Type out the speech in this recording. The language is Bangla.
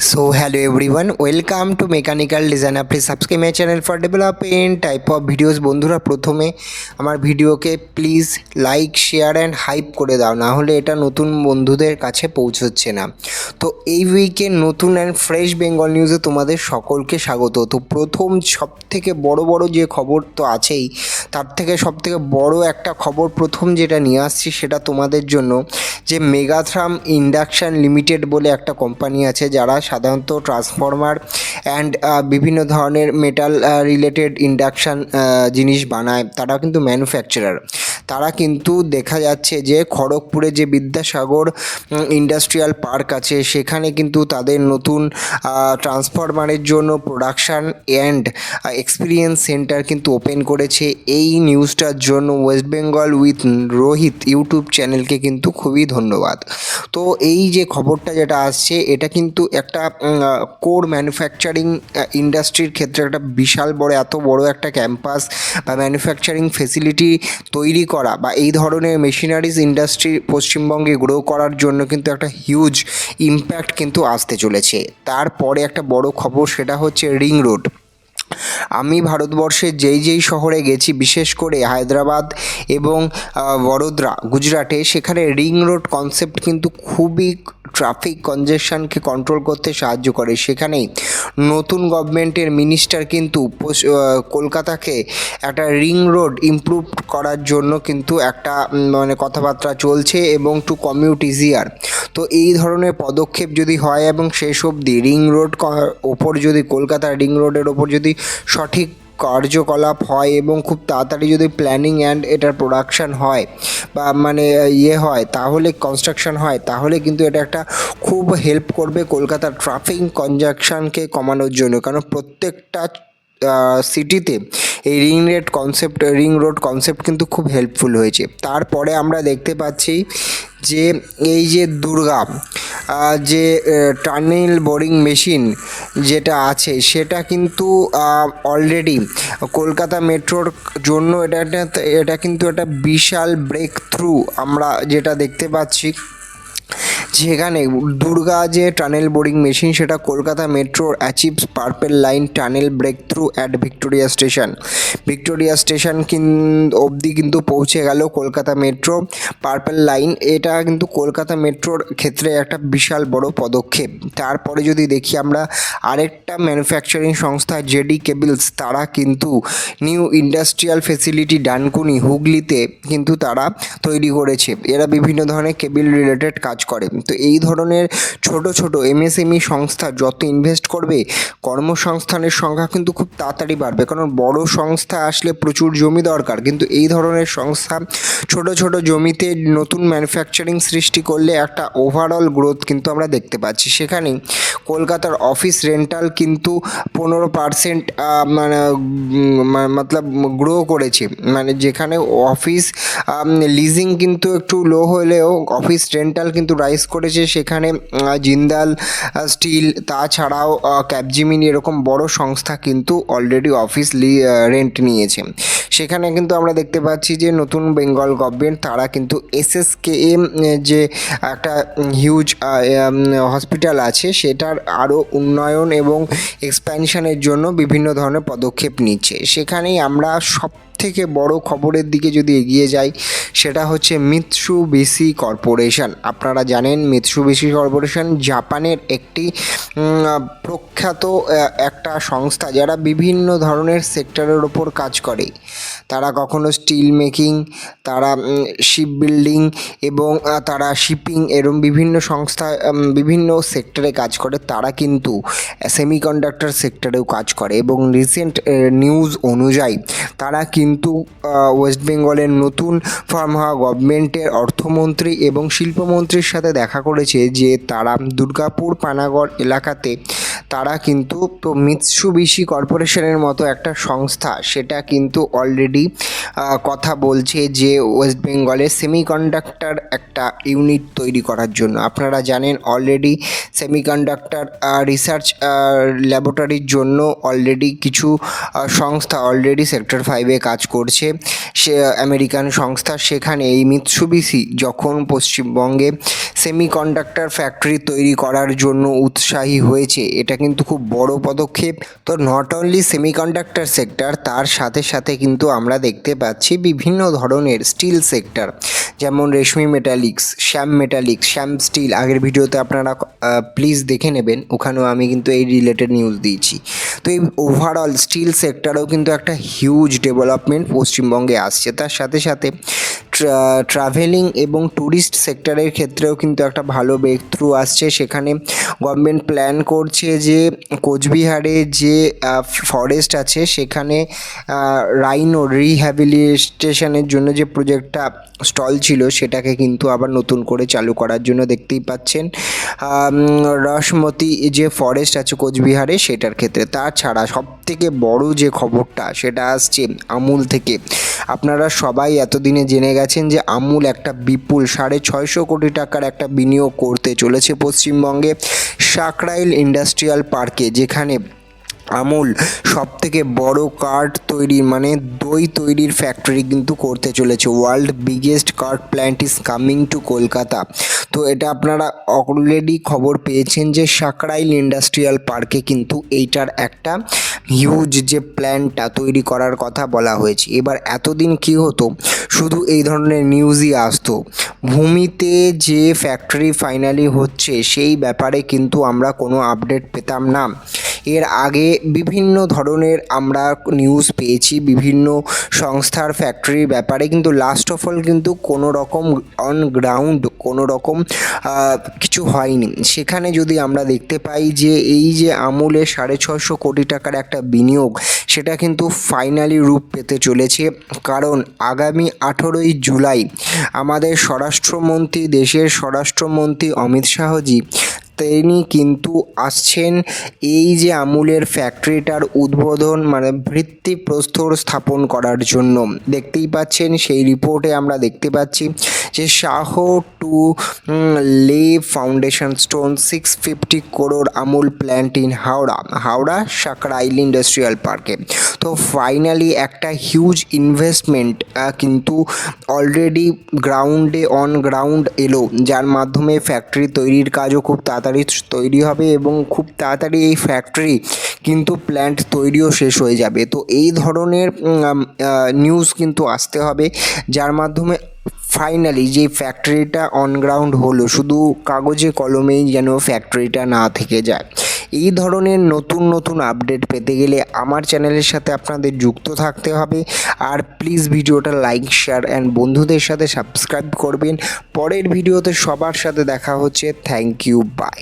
So hello everyone, welcome to Mechanical Designer. Please subscribe my channel for developing type of videos. বন্ধুরা প্রথমে আমার ভিডিওকে please like share and hype করে দাও, না হলে এটা নতুন বন্ধুদের কাছে পৌঁছচ্ছে না। তো এই উইকে নতুন অ্যান্ড ফ্রেশ বেঙ্গল নিউজে তোমাদের সকলকে স্বাগত। তো প্রথম সবথেকে বড় যে খবর তো আছেই, তার থেকে সবথেকে বড় একটা খবর প্রথম যেটা নিয়ে আসছি সেটা তোমাদের জন্য, যে মেগাথ্রাম ইন্ডাকশান লিমিটেড বলে একটা কোম্পানি আছে যারা সাধারণত ট্রান্সফরমার অ্যান্ড বিভিন্ন ধরনের মেটাল রিলেটেড ইন্ডাকশান জিনিস বানায়। তারা কিন্তু ম্যানুফ্যাকচারার। তারা কিন্তু দেখা যাচ্ছে যে খড়গপুরে যে বিদ্যাসাগর ইন্ডাস্ট্রিয়াল পার্ক আছে সেখানে কিন্তু তাদের নতুন ট্রান্সফরমারের জন্য প্রোডাকশান অ্যান্ড এক্সপিরিয়েন্স সেন্টার কিন্তু ওপেন করেছে। এই নিউজটার জন্য West Bengal with Rohit YouTube চ্যানেলকে কিন্তু খুবই ধন্যবাদ। তো এই যে খবরটা যেটা আসছে এটা কিন্তু একটা কোর ম্যানুফ্যাকচারিং ইন্ডাস্ট্রির ক্ষেত্রে একটা বিশাল বড়, এত বড় একটা ক্যাম্পাস বা ম্যানুফ্যাকচারিং ফেসিলিটি তৈরি করা বা এই ধরনের মেশিনারিজ ইন্ডাস্ট্রি পশ্চিমবঙ্গে গ্রো করার জন্য কিন্তু একটা হিউজ ইম্প্যাক্ট কিন্তু আসতে চলেছে। তারপরে একটা বড় খবর, সেটা হচ্ছে রিং রোড। আমি ভারতবর্ষের যেই শহরে গেছি, বিশেষ করে হায়দ্রাবাদ এবং বড়োদরা গুজরাটে, সেখানে রিং রোড কনসেপ্ট কিন্তু খুবই ট্রাফিক কনজেশনকে কন্ট্রোল করতে সাহায্য করে। সেখানেই নতুন গভর্নমেন্টের মিনিস্টার কিন্তু কলকাতাকে একটা রিং রোড ইমপ্রুভ করার জন্য কিন্তু একটা কথাবার্তা চলছে এবং টু কমিউট ইজিয়ার। তো এই ধরনের পদক্ষেপ যদি হয় এবং শেষ অবধি রিং রোড ওপর যদি কলকাতার রিং রোডের ওপর যদি সঠিক কার্যকলাপ হয় এবং খুব তাড়াতাড়ি যদি প্ল্যানিং অ্যান্ড এটার প্রোডাকশান হয় বা হয়, তাহলে কনস্ট্রাকশন হয়, তাহলে কিন্তু এটা একটা খুব হেল্প করবে কলকাতার ট্রাফিক কনজাকশানকে কমানোর জন্য। কারণ প্রত্যেকটা সিটিতে এই রিং রোড কনসেপ্ট কিন্তু খুব হেল্পফুল হয়েছে। তারপরে আমরা দেখতে পাচ্ছি যে এই যে দুর্গা যে টানেল বোরিং মেশিন যেটা আছে সেটা কিন্তু অলরেডি কলকাতা মেট্রোর জন্য এটা কিন্তু একটা বিশাল ব্রেক থ্রু আমরা যেটা দেখতে পাচ্ছি। যেখানে দুর্গা যে টানেল বোরিং মেশিন সেটা কলকাতা মেট্রোর achieves purple line tunnel break through at Victoria station অবধি কিন্তু পৌঁছে গেল কলকাতা মেট্রো পার্পেল লাইন। এটা কিন্তু কলকাতা মেট্রোর ক্ষেত্রে একটা বিশাল বড় পদক্ষেপ। তারপরে যদি দেখি আমরা আরেকটা ম্যানুফ্যাকচারিং সংস্থা জেডি কেবলস, তারা কিন্তু নিউ ইন্ডাস্ট্রিয়াল ফেসিলিটি ডানকুনি হুগলিতে কিন্তু তারা তৈরি করেছে। এরা বিভিন্ন ধরনের কেবল রিলেটেড কাজ করে। তো এই ধরনের ছোট এমএসএমই সংস্থা যত ইনভেস্ট করবে, কর্মসংস্থানের সংখ্যা কিন্তু খুব তাড়াতাড়ি বাড়বে। কারণ বড় সংস্থা আসলে প্রচুর জমি দরকার, কিন্তু এই ধরনের সংস্থা ছোট জমিতে নতুন ম্যানুফ্যাকচারিং সৃষ্টি করলে একটা ওভারঅল গ্রোথ কিন্তু আমরা দেখতে পাচ্ছি। সেখানে কলকাতার অফিস রেন্টাল কিন্তু 15% মতলব গ্রো করেছে। যেখানে অফিস লিজিং কিন্তু একটু লো হলেও অফিস রেন্টাল কিন্তু রাইজ করেছে। সেখানে জিন্দাল স্টিল, তাছাড়াও ক্যাপজিমিনি এরকম বড় সংস্থা কিন্তু অলরেডি অফিস রেন্ট নিয়েছে। সেখানে কিন্তু আমরা দেখতে পাচ্ছি যে নতুন বেঙ্গল গভর্নমেন্ট তারা কিন্তু এসএসকেএম যে একটা হিউজ হসপিটাল আছে সেটার আরও উন্নয়ন এবং এক্সপ্যানশনের জন্য বিভিন্ন ধরনের পদক্ষেপ নিচ্ছে। সেখানেই আমরা থেকে বড় খবরের দিকে যদি এগিয়ে যাই, সেটা হচ্ছে মিৎসুবিশি কর্পোরেশন। আপনারা জানেন মিৎসুবিশি কর্পোরেশন জাপানের একটি প্রখ্যাত একটা সংস্থা যারা বিভিন্ন ধরনের সেক্টরের ওপর কাজ করে। তারা কখনো স্টিল মেকিং, তারা শিপ বিল্ডিং এবং তারা শিপিং এরম বিভিন্ন সংস্থা বিভিন্ন সেক্টরে কাজ করে। তারা কিন্তু সেমিকন্ডাক্টর সেক্টরেও কাজ করে এবং রিসেন্ট নিউজ অনুযায়ী তারা কিন্তু ওয়েস্ট বেঙ্গলের নতুন ফর্ম হওয়া গভর্নমেন্টের অর্থমন্ত্রী এবং শিল্পমন্ত্রীর সাথে দেখা করেছে যে তারা দুর্গাপুর পানাগড় এলাকাতে তারা কিন্তু তো মিৎসুবিশি কর্পোরেশনের মতো একটা সংস্থা সেটা কিন্তু অলরেডি কথা বলছে যে ওয়েস্ট বেঙ্গলে সেমিকন্ডাক্টর একটা ইউনিট তৈরি করার জন্য। আপনারা জানেন অলরেডি সেমিকন্ডাক্টর রিসার্চ ল্যাবরেটরির জন্য অলরেডি কিছু সংস্থা অলরেডি সেক্টর 5-এ কাজ করছে, সে আমেরিকান সংস্থা। সেখানে এই মিৎসুবিশি যখন পশ্চিমবঙ্গে সেমিকন্ডাক্টর ফ্যাক্টরি তৈরি করার জন্য উৎসাহী হয়েছে, এটা কিন্তু খুব বড় পদক্ষেপ। তো নট অনলি সেমিকন্ডাক্টর সেক্টর, তার সাথে সাথে কিন্তু আমরা দেখতে পাচ্ছি বিভিন্ন ধরনের স্টিল সেক্টর, যেমন রেশমি মেটালিক্স, শ্যাম স্টিল। আগের ভিডিওতে আপনারা প্লিজ দেখে নেবেন, ওখানেও আমি কিন্তু এই রিলেটেড নিউজ দিয়েছি। তো এই ওভারঅল স্টিল সেক্টরেও কিন্তু একটা হিউজ ডেভেলপমেন্ট পশ্চিমবঙ্গে আসছে। তার সাথে সাথে ট্রাভেলিং এবং ট্যুরিস্ট সেক্টরের ক্ষেত্রেও কিন্তু একটা ভালো ব্রেক থ্রু আসছে। সেখানে গভর্নমেন্ট প্ল্যান করছে যে কোচবিহারে যে ফরেস্ট আছে সেখানে রাইনো রিহ্যাবিলিটেশনের জন্য যে প্রজেক্টটা স্টল ছিল সেটাকে কিন্তু আবার নতুন করে চালু করার জন্য দেখতেই পাচ্ছেন রসমতি যে ফরেস্ট আছে কোচবিহারে সেটার ক্ষেত্রে। তাছাড়া সবথেকে বড় যে খবরটা সেটা আসছে আমুল থেকে। আপনারা সবাই এতদিনে জেনে গেছেন যে আমুল একটা বিপুল 650 কোটি টাকার একটা বিনিয়োগ করতে চলেছে পশ্চিমবঙ্গে সাকরাইল ইন্ডাস্ট্রিয়াল পার্কে, যেখানে আমুল সবথেকে বড় কার্ড তৈরি মানে দই তৈরির ফ্যাক্টরি কিন্তু করতে চলেছে। World biggest card plant is coming to Kolkata. তো এটা আপনারা অলরেডি খবর পেয়েছেন যে সাকরাইল ইন্ডাস্ট্রিয়াল পার্কে কিন্তু এইটার একটা হিউজ যে প্ল্যান্টটা তৈরি করার কথা বলা হয়েছে। এবার এতদিন কী হতো, শুধু এই ধরনের নিউজই আসতো, ভূমিতে যে ফ্যাক্টরি ফাইনালি হচ্ছে সেই ব্যাপারে কিন্তু আমরা কোনো আপডেট পেতাম না। এর আগে বিভিন্ন ধরনের আমরা নিউজ পেয়েছি বিভিন্ন সংস্থার ফ্যাক্টরির ব্যাপারে, কিন্তু লাস্ট অফ অল কিন্তু কোনো রকম অন গ্রাউন্ড কোনো রকম কিছু হয়নি। সেখানে যদি আমরা দেখতে পাই যে এই যে আমুলের 650 কোটি টাকার একটা বিনিয়োগ, সেটা কিন্তু ফাইনালি রূপ পেতে চলেছে। কারণ আগামী 18ই জুলাই আমাদের দেশের স্বরাষ্ট্রমন্ত্রী অমিত শাহজি তিনি কিন্তু আসছেন এই যে আমুলের ফ্যাক্টরিটার উদ্বোধন মানে ভিত্তিপ্রস্তর স্থাপন করার জন্য। দেখতেই পাচ্ছেন সেই রিপোর্টে আমরা দেখতে পাচ্ছি যে শাহ টু লে foundation stone 650 crore Amul plant in Howrah Sankrail industrial পার্কে। তো ফাইনালি একটা হিউজ ইনভেস্টমেন্ট কিন্তু অলরেডি অন গ্রাউন্ড এলো, যার মাধ্যমে ফ্যাক্টরি তৈরির কাজও খুব তাড়াতাড়ি তৈরি হবে এবং খুব তাড়াতাড়ি এই ফ্যাক্টরি কিন্তু প্ল্যান্ট তৈরিও শেষ হয়ে যাবে। তো এই ধরনের নিউজ কিন্তু আসতে হবে, যার মাধ্যমে ফাইনালি যে ফ্যাক্টরিটা অন গ্রাউন্ড হলো, শুধু কাগজে কলমেই যেন ফ্যাক্টরিটা না থেকে যায়। এই ধরনের নতুন আপডেট পেতে গেলে আমার চ্যানেলের সাথে আপনাদের যুক্ত থাকতে হবে। আর প্লিজ ভিডিওটা লাইক শেয়ার অ্যান্ড বন্ধুদের সাথে সাবস্ক্রাইব করবেন। পরের ভিডিওতে সবার সাথে দেখা হচ্ছে। Thank you, by.